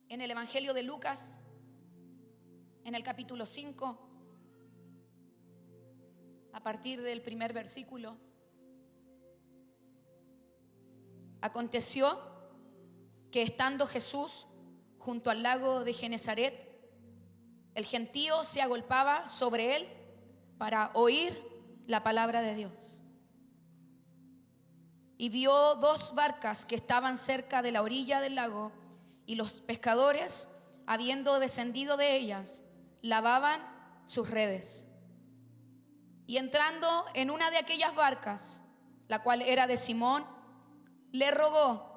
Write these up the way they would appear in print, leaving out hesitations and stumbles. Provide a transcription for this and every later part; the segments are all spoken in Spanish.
en el Evangelio de Lucas, en el capítulo 5, a partir del primer versículo. Aconteció que estando Jesús junto al lago de Genesaret, el gentío se agolpaba sobre él para oír la palabra de Dios. Y vio dos barcas que estaban cerca de la orilla del lago, y los pescadores, habiendo descendido de ellas, lavaban sus redes. Y entrando en una de aquellas barcas, la cual era de Simón, le rogó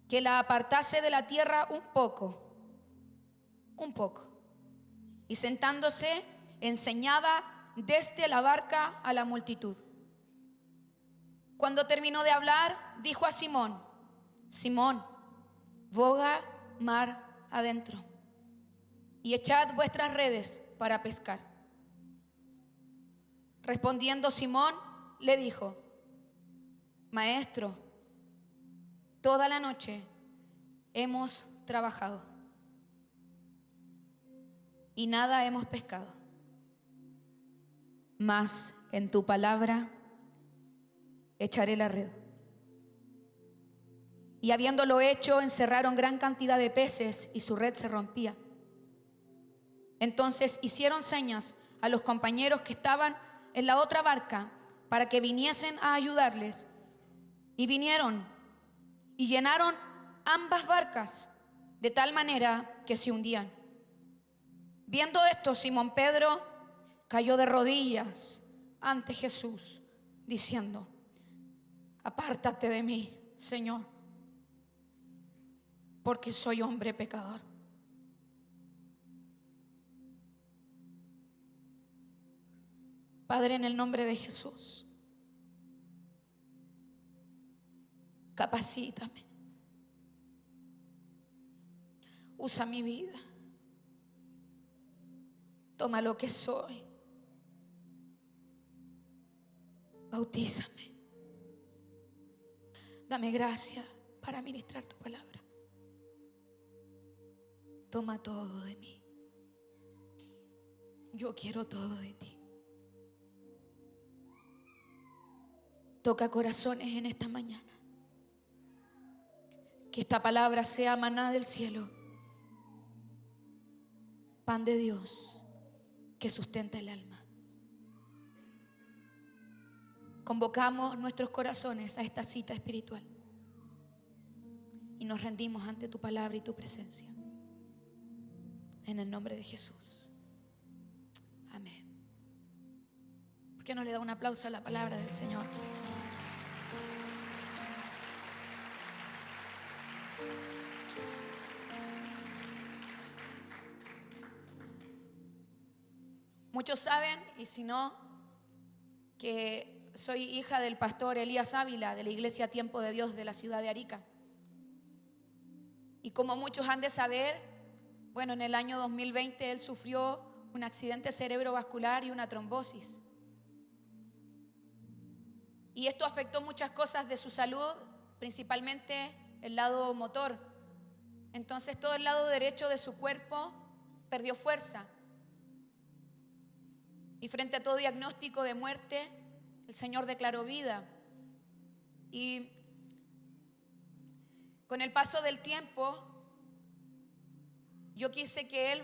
que la apartase de la tierra un poco. Y sentándose, enseñaba desde la barca a la multitud. Cuando terminó de hablar, dijo a Simón: Simón, boga mar adentro y echad vuestras redes para pescar. Respondiendo Simón, le dijo: Maestro, toda la noche hemos trabajado y nada hemos pescado, mas en tu palabra echaré la red. Y habiéndolo hecho, encerraron gran cantidad de peces y su red se rompía. Entonces hicieron señas a los compañeros que estaban en la otra barca para que viniesen a ayudarles. Y vinieron y llenaron ambas barcas de tal manera que se hundían. Viendo esto, Simón Pedro cayó de rodillas ante Jesús, diciendo: Apártate de mí, Señor, porque soy hombre pecador. Padre, en el nombre de Jesús, capacítame. Usa mi vida. Toma lo que soy. Bautízame. Dame gracia para ministrar tu palabra. Toma todo de mí. Yo quiero todo de ti. Toca corazones en esta mañana. Que esta palabra sea maná del cielo, pan de Dios que sustenta el alma. Convocamos nuestros corazones a esta cita espiritual y nos rendimos ante tu palabra y tu presencia. En el nombre de Jesús. Amén. ¿Por qué no le da un aplauso a la palabra del Señor? Muchos saben, y si no, que soy hija del pastor Elías Ávila de la Iglesia Tiempo de Dios de la ciudad de Arica. Y como muchos han de saber, bueno, en el año 2020 él sufrió un accidente cerebrovascular y una trombosis. Y esto afectó muchas cosas de su salud, principalmente el lado motor. Entonces todo el lado derecho de su cuerpo perdió fuerza. Y frente a todo diagnóstico de muerte, el Señor declaró vida. Y con el paso del tiempo, yo quise que Él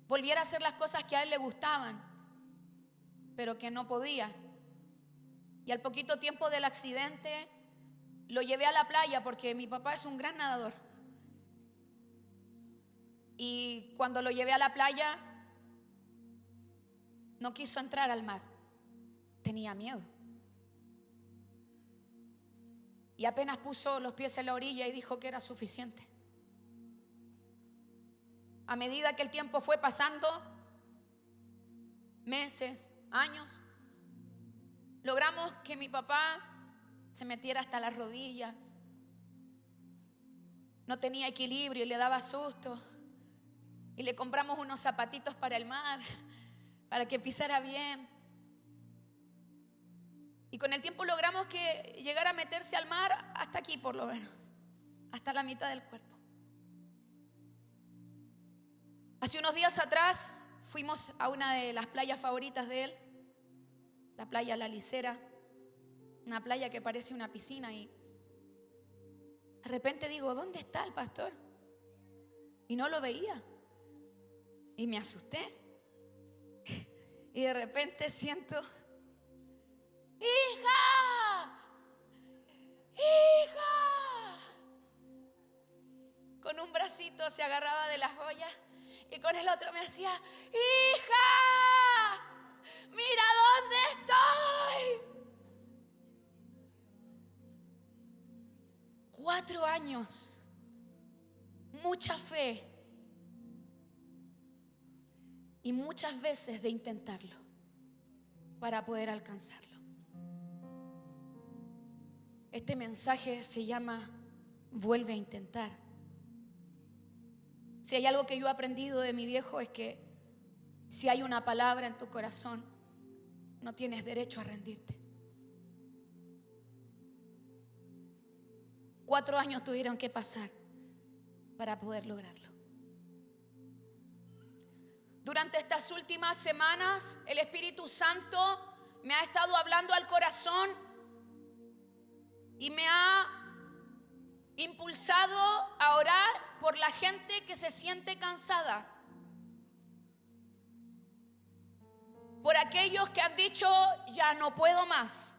volviera a hacer las cosas que a Él le gustaban, pero que no podía. Y al poquito tiempo del accidente, lo llevé a la playa porque mi papá es un gran nadador. Y cuando lo llevé a la playa, no quiso entrar al mar. Tenía miedo. Y apenas puso los pies en la orilla y dijo que era suficiente. A medida que el tiempo fue pasando, meses, años, logramos que mi papá se metiera hasta las rodillas. No tenía equilibrio y le daba susto. Y le compramos unos zapatitos para el mar, para que pisara bien. Y con el tiempo logramos que llegara a meterse al mar hasta aquí, por lo menos, hasta la mitad del cuerpo. Hace unos días atrás fuimos a una de las playas favoritas de él, la playa La Licera, una playa que parece una piscina, y de repente digo, ¿dónde está el pastor? Y no lo veía. Y me asusté. Y de repente siento, ¡hija! ¡Hija! Con un bracito se agarraba de las joyas y con el otro me hacía, ¡hija! ¡Mira dónde estoy! 4 años, mucha fe y muchas veces de intentarlo para poder alcanzarlo. Este mensaje se llama Vuelve a intentar. Si hay algo que yo he aprendido de mi viejo es que si hay una palabra en tu corazón, no tienes derecho a rendirte. 4 años tuvieron que pasar para poder lograrlo. Durante estas últimas semanas, el Espíritu Santo me ha estado hablando al corazón y me ha impulsado a orar por la gente que se siente cansada, por aquellos que han dicho, ya no puedo más.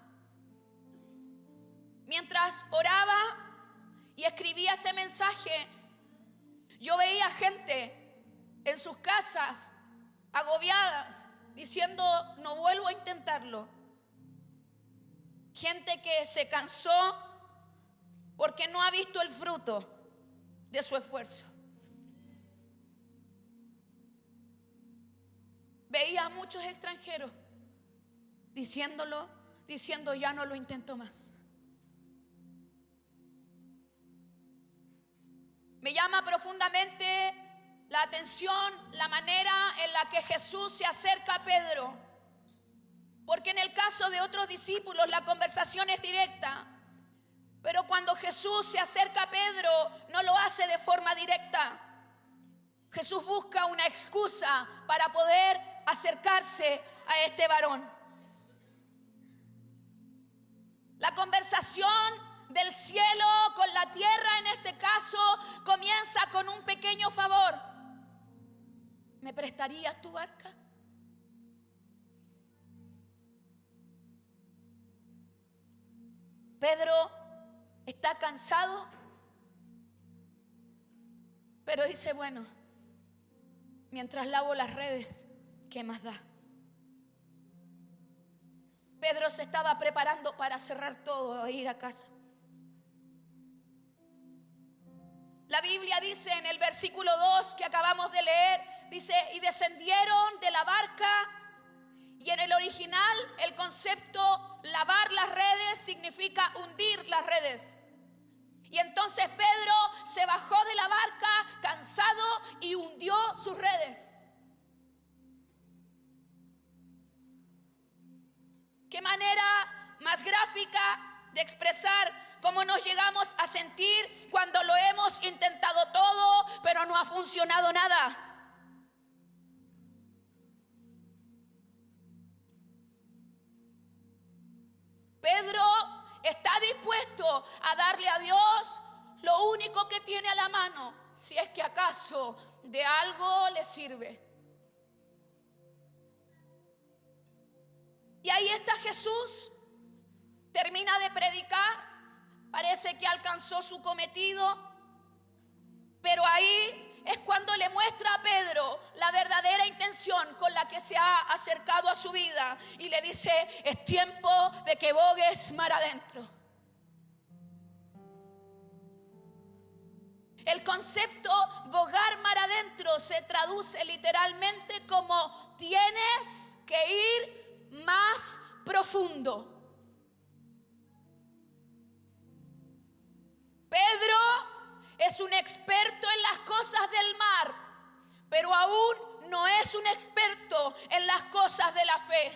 Mientras oraba y escribía este mensaje, yo veía gente en sus casas agobiadas, diciendo, no vuelvo a intentarlo. Gente que se cansó porque no ha visto el fruto de su esfuerzo. Veía a muchos extranjeros diciendo, ya no lo intento más. Me llama profundamente la atención la manera en la que Jesús se acerca a Pedro. Porque en el caso de otros discípulos la conversación es directa. Pero cuando Jesús se acerca a Pedro, no lo hace de forma directa. Jesús busca una excusa para poder acercarse a este varón. La conversación del cielo con la tierra, en este caso, comienza con un pequeño favor. ¿Me prestarías tu barca? Pedro está cansado, pero dice, bueno, mientras lavo las redes, ¿qué más da? Pedro se estaba preparando para cerrar todo e ir a casa. La Biblia dice en el versículo 2 que acabamos de leer, dice, y descendieron de la barca, y en el original el concepto lavar las redes significa hundir las redes. Y entonces Pedro se bajó de la barca cansado y hundió sus redes. Qué manera más gráfica de expresar cómo nos llegamos a sentir cuando lo hemos intentado todo, pero no ha funcionado nada. Pedro está dispuesto a darle a Dios lo único que tiene a la mano, si es que acaso de algo le sirve. Y ahí está Jesús, termina de predicar, parece que alcanzó su cometido, pero ahí es cuando le muestra a Pedro la verdadera intención con la que se ha acercado a su vida y le dice, es tiempo de que bogues mar adentro. El concepto bogar mar adentro se traduce literalmente como tienes que ir más profundo. Pedro es un experto en las cosas del mar, pero aún no es un experto en las cosas de la fe.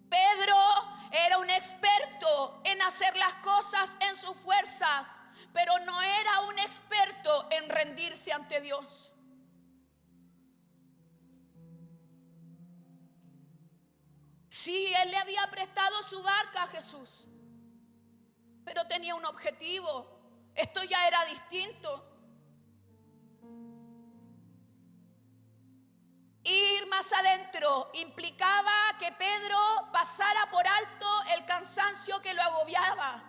Pedro era un experto en hacer las cosas en sus fuerzas, pero no era un experto en rendirse ante Dios. Sí, él le había prestado su barca a Jesús, pero tenía un objetivo. Esto ya era distinto. Ir más adentro implicaba que Pedro pasara por alto el cansancio que lo agobiaba.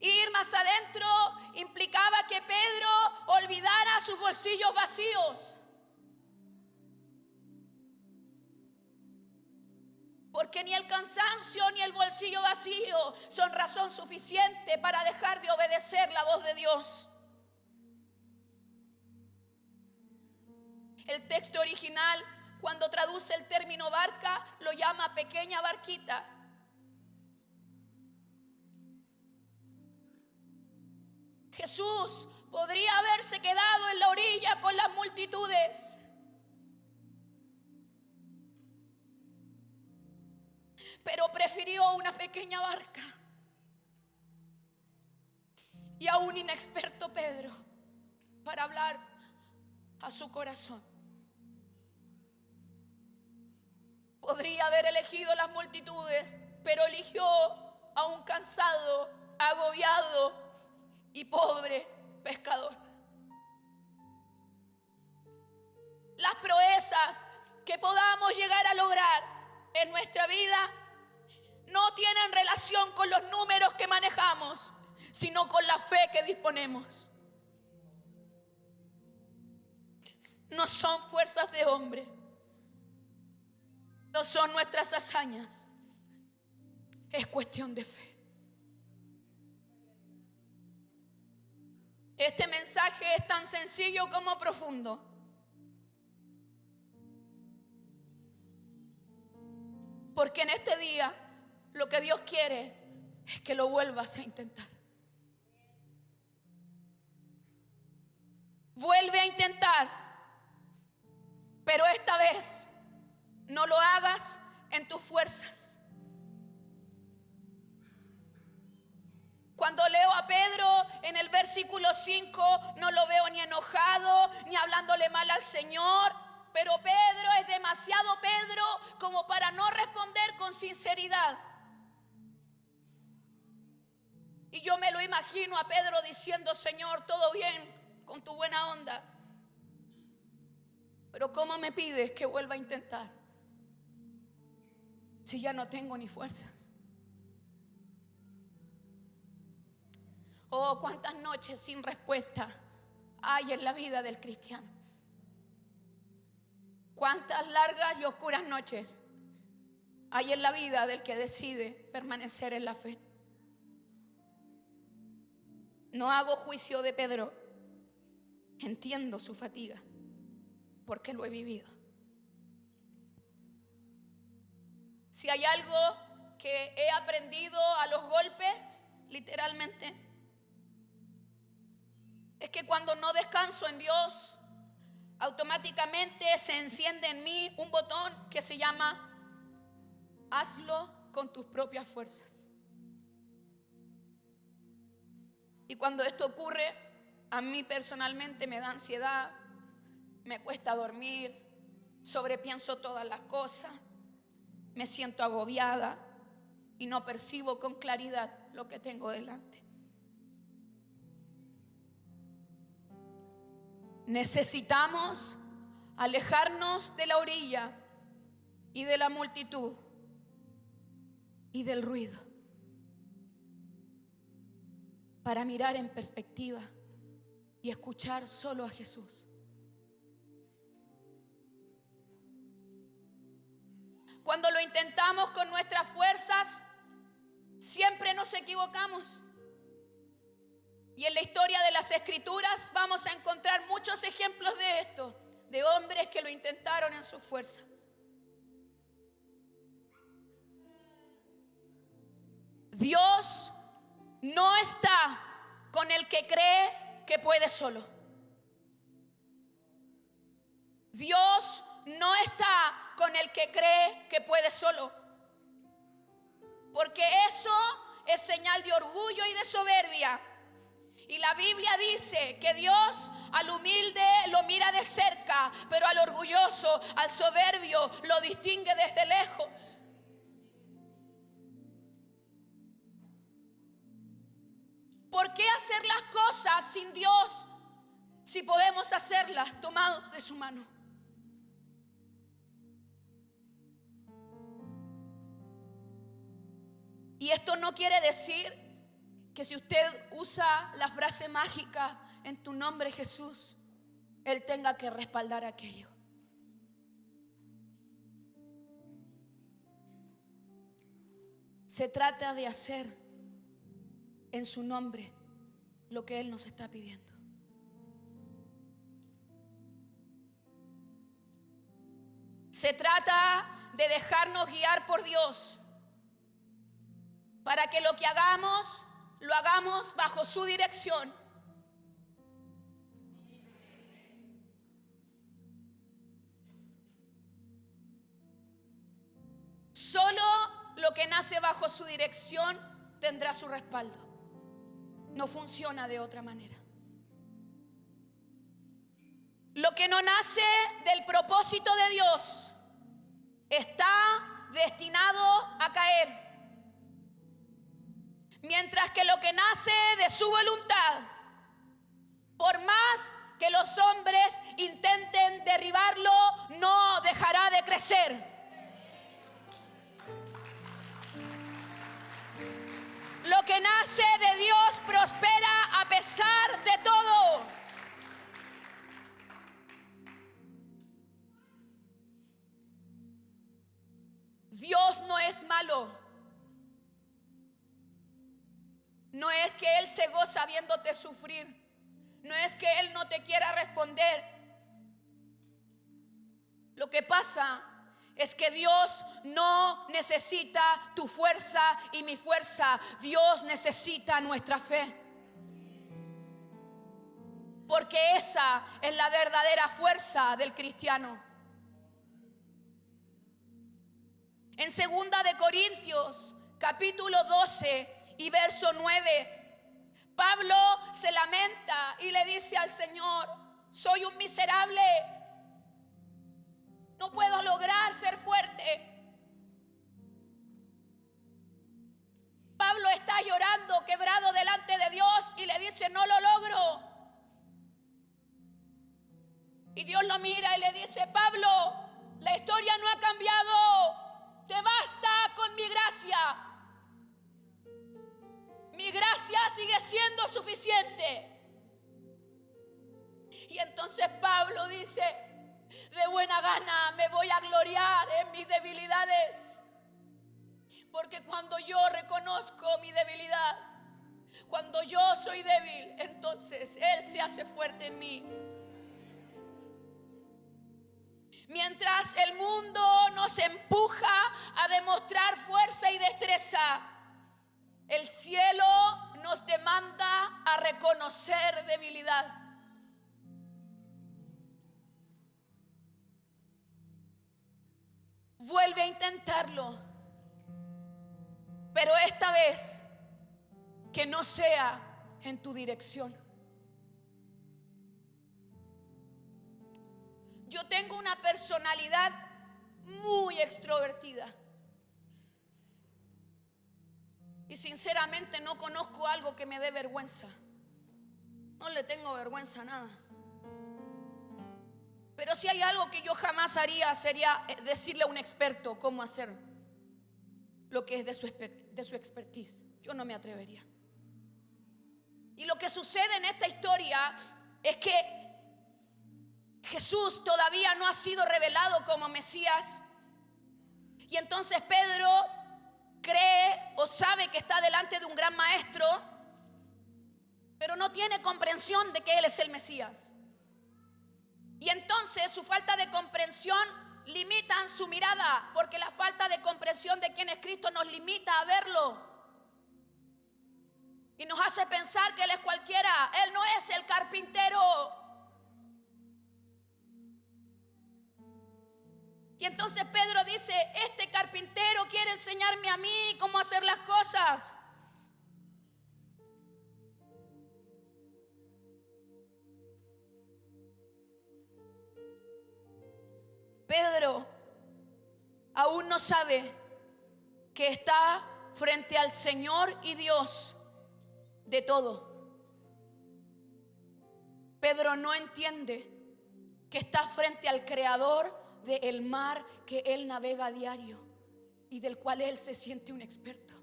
Ir más adentro implicaba que Pedro olvidara sus bolsillos vacíos. Porque ni el cansancio ni el bolsillo vacío son razón suficiente para dejar de obedecer la voz de Dios. El texto original, cuando traduce el término barca, lo llama pequeña barquita. Jesús podría haberse quedado en la orilla con las multitudes, pero prefirió una pequeña barca y a un inexperto Pedro para hablar a su corazón. Podría haber elegido las multitudes, pero eligió a un cansado, agobiado y pobre pescador. Las proezas que podamos llegar a lograr en nuestra vida no tienen relación con los números que manejamos, sino con la fe que disponemos. No son fuerzas de hombre, no son nuestras hazañas, es cuestión de fe. Este mensaje es tan sencillo como profundo. Porque en este día lo que Dios quiere es que lo vuelvas a intentar. Vuelve a intentar, pero esta vez no lo hagas en tus fuerzas. Cuando leo a Pedro en el versículo 5, no lo veo ni enojado, ni hablándole mal al Señor, pero Pedro es demasiado Pedro como para no responder con sinceridad. Y yo me lo imagino a Pedro diciendo: Señor, todo bien con tu buena onda, pero ¿cómo me pides que vuelva a intentar si ya no tengo ni fuerzas? Oh, cuántas noches sin respuesta hay en la vida del cristiano. Cuántas largas y oscuras noches hay en la vida del que decide permanecer en la fe. No hago juicio de Pedro, entiendo su fatiga, porque lo he vivido. Si hay algo que he aprendido a los golpes, literalmente, es que cuando no descanso en Dios, automáticamente se enciende en mí un botón que se llama: hazlo con tus propias fuerzas. Y cuando esto ocurre, a mí personalmente me da ansiedad, me cuesta dormir, sobrepienso todas las cosas, me siento agobiada y no percibo con claridad lo que tengo delante. Necesitamos alejarnos de la orilla y de la multitud y del ruido para mirar en perspectiva y escuchar solo a Jesús. Cuando lo intentamos con nuestras fuerzas, siempre nos equivocamos. Y en la historia de las Escrituras vamos a encontrar muchos ejemplos de esto, de hombres que lo intentaron en sus fuerzas. Dios no está con el que cree que puede solo. Dios no está con el que cree que puede solo, porque eso es señal de orgullo y de soberbia. Y la Biblia dice que Dios al humilde lo mira de cerca, pero al orgulloso, al soberbio, lo distingue desde lejos. ¿Por qué hacer las cosas sin Dios si podemos hacerlas tomados de su mano? Y esto no quiere decir que si usted usa la frase mágica en tu nombre Jesús, Él tenga que respaldar aquello. Se trata de hacer en su nombre lo que Él nos está pidiendo. Se trata de dejarnos guiar por Dios para que lo que hagamos, lo hagamos bajo su dirección. Solo lo que nace bajo su dirección tendrá su respaldo. No funciona de otra manera. Lo que no nace del propósito de Dios está destinado a caer. Mientras que lo que nace de su voluntad, por más que los hombres intenten derribarlo, no dejará de crecer. Lo que nace de Dios prospera a pesar de todo. Dios no es malo. No es que Él se goza viéndote sufrir. No es que Él no te quiera responder. Lo que pasa es que Dios no necesita tu fuerza y mi fuerza. Dios necesita nuestra fe. Porque esa es la verdadera fuerza del cristiano. En 2 de Corintios, capítulo 12 y verso 9, Pablo se lamenta y le dice al Señor: soy un miserable, no puedo lograr ser fuerte. Pablo está llorando, quebrado delante de Dios, y le dice: no lo logro. Y Dios lo mira y le dice: Pablo, la historia no ha cambiado, te basta con mi gracia. Mi gracia sigue siendo suficiente. Y entonces Pablo dice: de buena gana me voy a gloriar en mis debilidades. Porque cuando yo reconozco mi debilidad, cuando yo soy débil, entonces Él se hace fuerte en mí. Mientras el mundo nos empuja a demostrar fuerza y destreza, el cielo nos demanda a reconocer debilidad. Vuelve a intentarlo, pero esta vez que no sea en tu dirección. Yo tengo una personalidad muy extrovertida. Y sinceramente no conozco algo que me dé vergüenza. No le tengo vergüenza a nada. Pero si hay algo que yo jamás haría, sería decirle a un experto cómo hacer lo que es de su expertise. Yo no me atrevería. Y lo que sucede en esta historia es que Jesús todavía no ha sido revelado como Mesías. Y entonces Pedro cree o sabe que está delante de un gran maestro, pero no tiene comprensión de que Él es el Mesías. Y entonces su falta de comprensión limita su mirada, porque la falta de comprensión de quién es Cristo nos limita a verlo. Y nos hace pensar que Él es cualquiera. Él no es el carpintero. Y entonces Pedro dice, este carpintero quiere enseñarme a mí cómo hacer las cosas. Pedro aún no sabe que está frente al Señor y Dios de todo. Pedro no entiende que está frente al Creador del mar que él navega a diario y del cual él se siente un experto.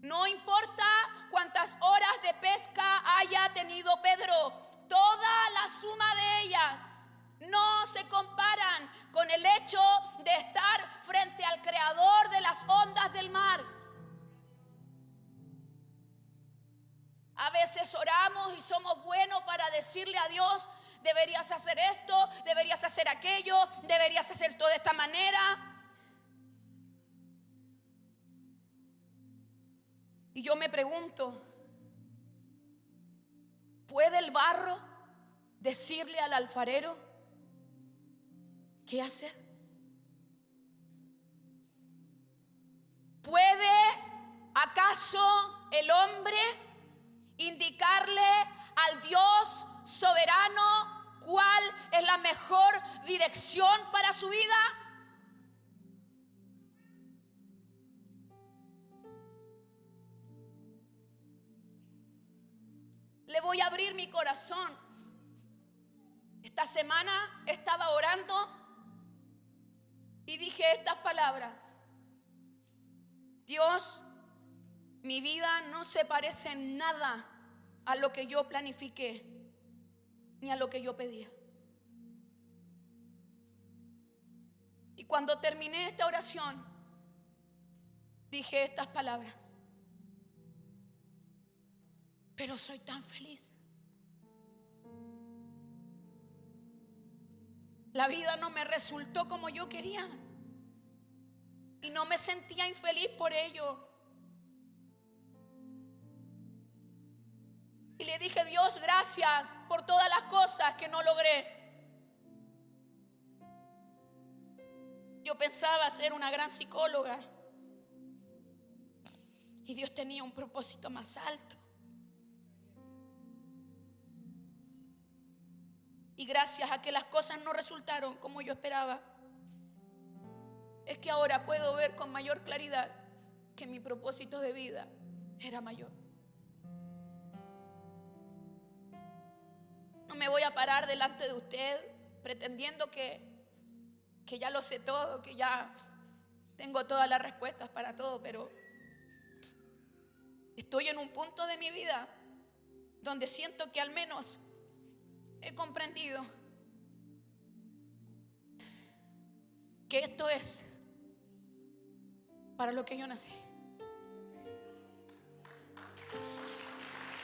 No importa cuántas horas de pesca haya tenido Pedro, toda la suma de ellas no se comparan con el hecho de estar frente al Creador de las ondas del mar. A veces oramos y somos buenos para decirle a Dios, deberías hacer esto, deberías hacer aquello, deberías hacer todo de esta manera. Y yo me pregunto, ¿puede el barro decirle al alfarero qué hacer? ¿Puede acaso el hombre indicarle al Dios soberano cuál es la mejor dirección para su vida? Le voy a abrir mi corazón. Esta semana estaba orando y dije estas palabras: Dios, mi vida no se parece en nada a lo que yo planifiqué, ni a lo que yo pedía. Y cuando terminé esta oración, dije estas palabras: pero soy tan feliz. La vida no me resultó como yo quería y no me sentía infeliz por ello. Y le dije, Dios, gracias por todas las cosas que no logré. Yo pensaba ser una gran psicóloga y Dios tenía un propósito más alto. Y gracias a que las cosas no resultaron como yo esperaba, es que ahora puedo ver con mayor claridad que mi propósito de vida era mayor. No me voy a parar delante de usted pretendiendo que ya lo sé todo, que ya tengo todas las respuestas para todo, pero estoy en un punto de mi vida donde siento que al menos he comprendido que esto es para lo que yo nací.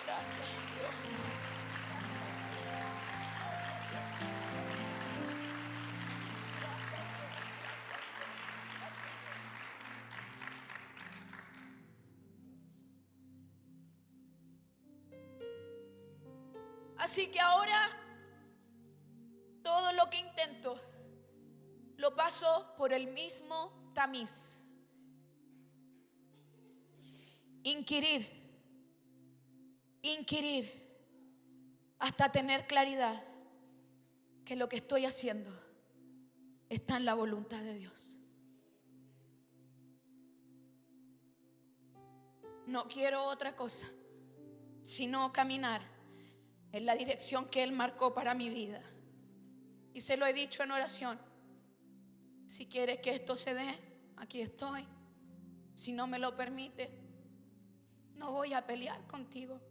Gracias, Dios. Así que ahora todo lo que intento lo paso por el mismo tamiz. Inquirir hasta tener claridad que lo que estoy haciendo está en la voluntad de Dios. No quiero otra cosa sino caminar en la dirección que Él marcó para mi vida. Y se lo he dicho en oración: si quieres que esto se dé, aquí estoy. Si no me lo permite, no voy a pelear contigo.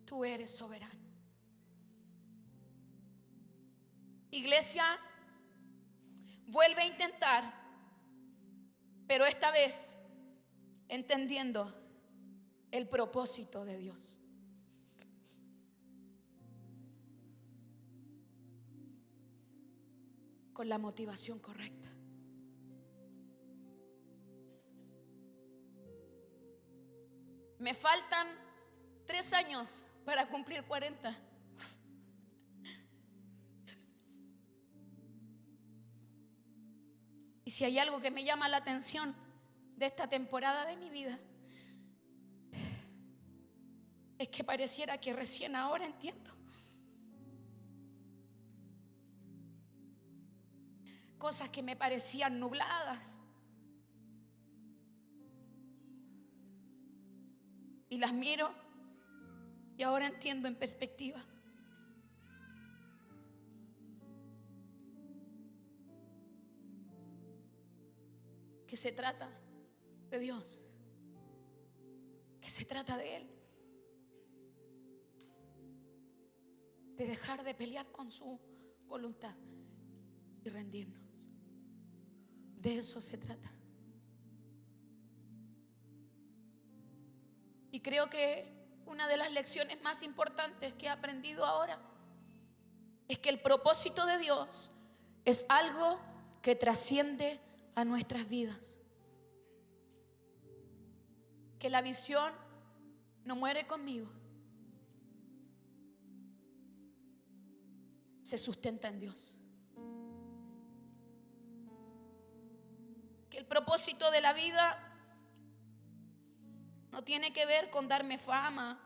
Tú eres soberano. Iglesia, vuelve a intentar, pero esta vez entendiendo el propósito de Dios. Con la motivación correcta. Me faltan 3 años para cumplir 40. si hay algo que me llama la atención de esta temporada de mi vida, es que pareciera que recién ahora entiendo cosas que me parecían nubladas y las miro y ahora entiendo en perspectiva. Que se trata de Dios, que se trata de Él, de dejar de pelear con su voluntad y rendirnos. De eso se trata. Y creo que una de las lecciones más importantes que he aprendido ahora es que el propósito de Dios es algo que trasciende a nuestras vidas. Que la visión no muere conmigo, se sustenta en Dios. Que el propósito de la vida no tiene que ver con darme fama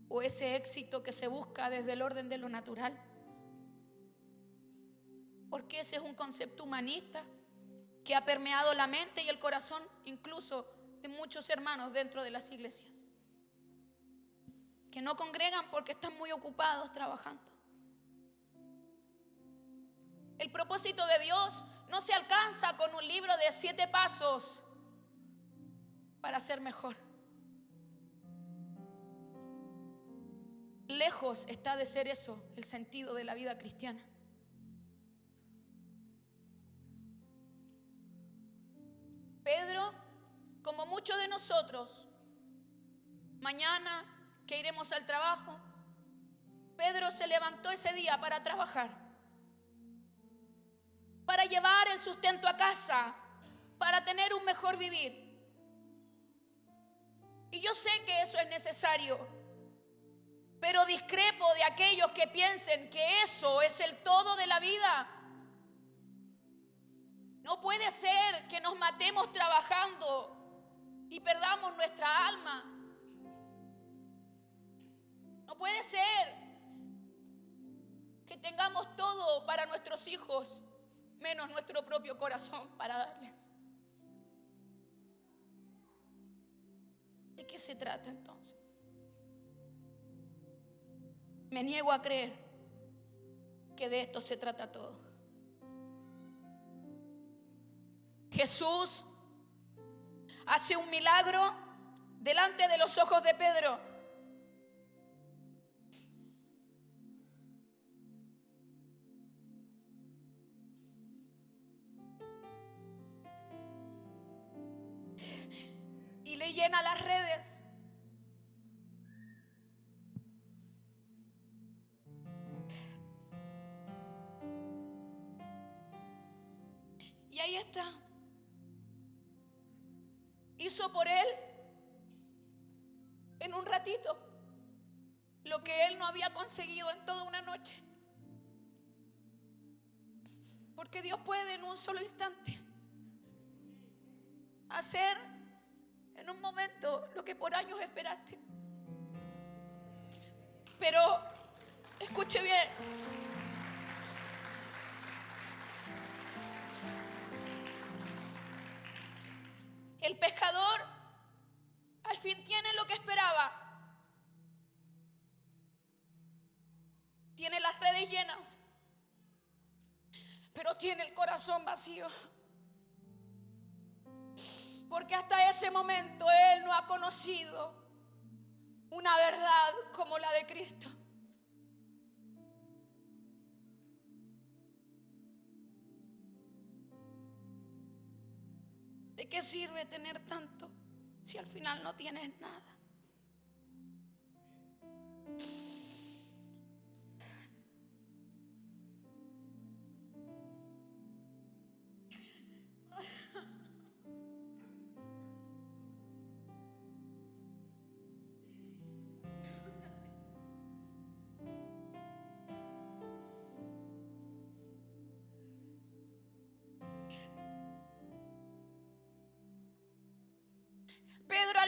o ese éxito que se busca desde el orden de lo natural, porque ese es un concepto humanista que ha permeado la mente y el corazón incluso de muchos hermanos dentro de las iglesias, que no congregan porque están muy ocupados trabajando. El propósito de Dios no se alcanza con un libro de 7 pasos para ser mejor. Lejos está de ser eso el sentido de la vida cristiana. Pedro, como muchos de nosotros, mañana que iremos al trabajo, Pedro se levantó ese día para trabajar, para llevar el sustento a casa, para tener un mejor vivir. Y yo sé que eso es necesario, pero discrepo de aquellos que piensen que eso es el todo de la vida. No puede ser que nos matemos trabajando y perdamos nuestra alma. No puede ser que tengamos todo para nuestros hijos, menos nuestro propio corazón para darles. ¿De qué se trata entonces? Me niego a creer que de esto se trata todo. Jesús hace un milagro delante de los ojos de Pedro. Y le llena las redes. Y ahí está. Hizo por él en un ratito lo que él no había conseguido en toda una noche. Porque Dios puede en un solo instante hacer en un momento lo que por años esperaste. Pero escuche bien. El pescador al fin tiene lo que esperaba. Tiene las redes llenas, pero tiene el corazón vacío. Porque hasta ese momento él no ha conocido una verdad como la de Cristo. ¿De qué sirve tener tanto si al final no tienes nada?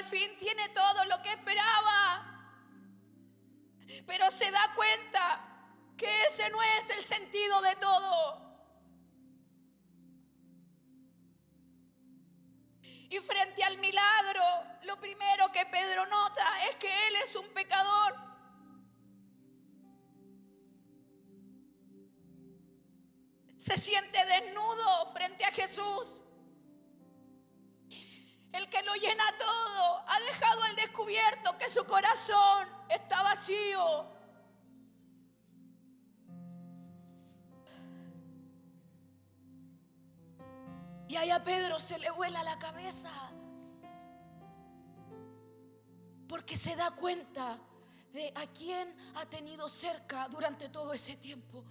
fin tiene todo lo que esperaba, pero se da cuenta que ese no es el sentido de todo. Y frente al milagro, lo primero que Pedro nota es que él es un pecador. Se siente desnudo frente a Jesús. El que lo llena todo ha dejado al descubierto que su corazón está vacío. Y ahí a Pedro se le vuela la cabeza, porque se da cuenta de a quién ha tenido cerca durante todo ese tiempo.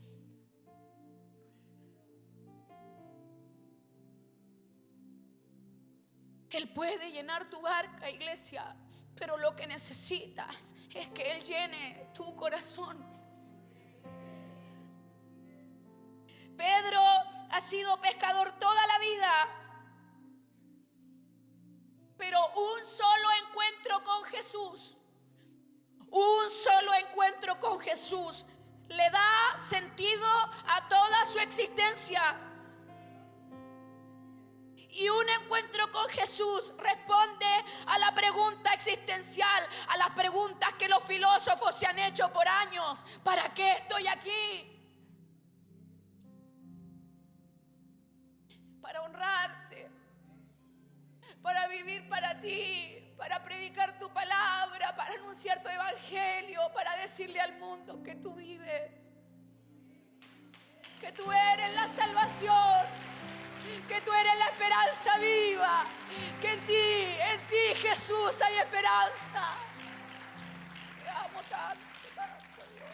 Él puede llenar tu barca, iglesia, pero lo que necesitas es que Él llene tu corazón. Pedro ha sido pescador toda la vida, pero un solo encuentro con Jesús, le da sentido a toda su existencia. Y un encuentro con Jesús responde a la pregunta existencial, a las preguntas que los filósofos se han hecho por años. ¿Para qué estoy aquí? Para honrarte, para vivir para ti, para predicar tu palabra, para anunciar tu evangelio, para decirle al mundo que tú vives, que tú eres la salvación, que tú eres la esperanza viva, que en ti Jesús hay esperanza. Te amo tanto, Dios.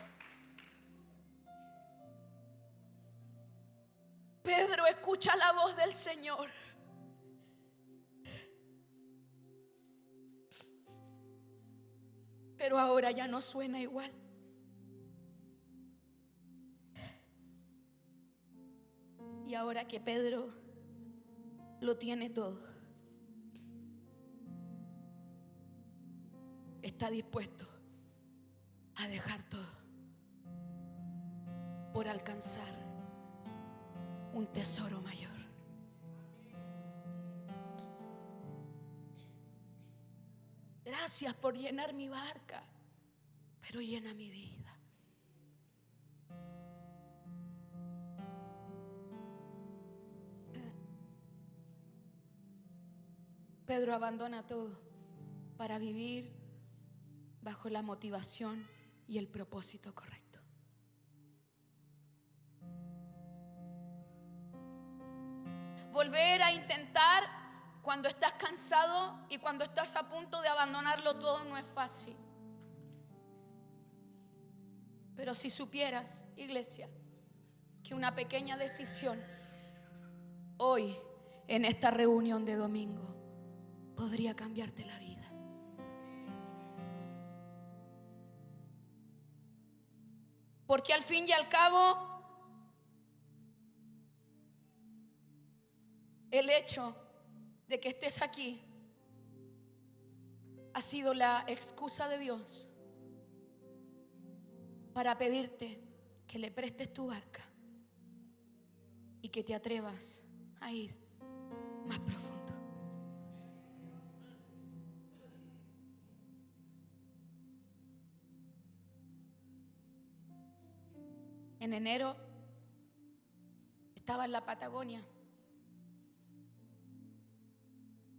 Pedro escucha la voz del Señor. Pero ahora ya no suena igual. Y ahora que Pedro lo tiene todo, está dispuesto a dejar todo por alcanzar un tesoro mayor. Gracias por llenar mi barca, pero llena mi vida. Pedro abandona todo para vivir bajo la motivación y el propósito correcto. Volver a intentar cuando estás cansado y cuando estás a punto de abandonarlo todo no es fácil. Pero si supieras, iglesia, que una pequeña decisión hoy en esta reunión de domingo podría cambiarte la vida. Porque al fin y al cabo, el hecho de que estés aquí ha sido la excusa de Dios para pedirte que le prestes tu barca y que te atrevas a ir más profundo. En enero estaba en la Patagonia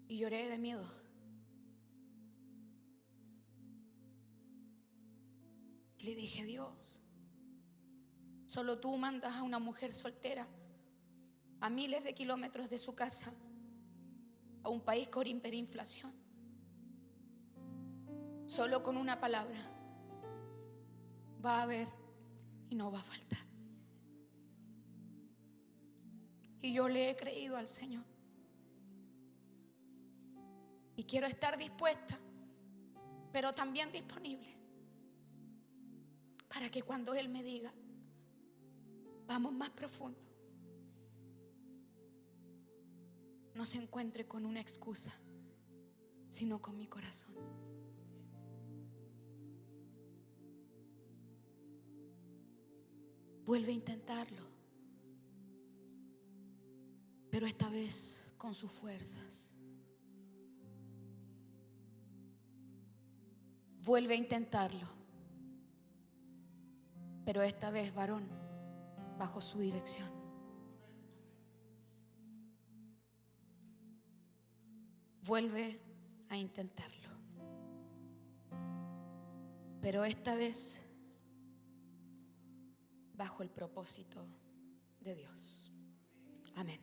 y lloré de miedo. Le dije: Dios, solo tú mandas a una mujer soltera a miles de kilómetros de su casa a un país con hiperinflación. Solo con una palabra va a haber y no va a faltar. Y yo le he creído al Señor. Y quiero estar dispuesta, pero también disponible, para que cuando Él me diga, vamos más profundo, no se encuentre con una excusa sino con mi corazón. Vuelve a intentarlo, pero esta vez con sus fuerzas. Vuelve a intentarlo, pero esta vez, varón, bajo su dirección. Vuelve a intentarlo, pero esta vez bajo el propósito de Dios. Amén.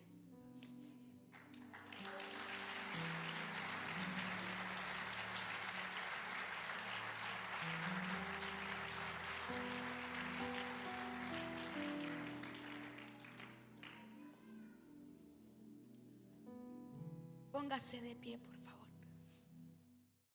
Póngase de pie, por favor.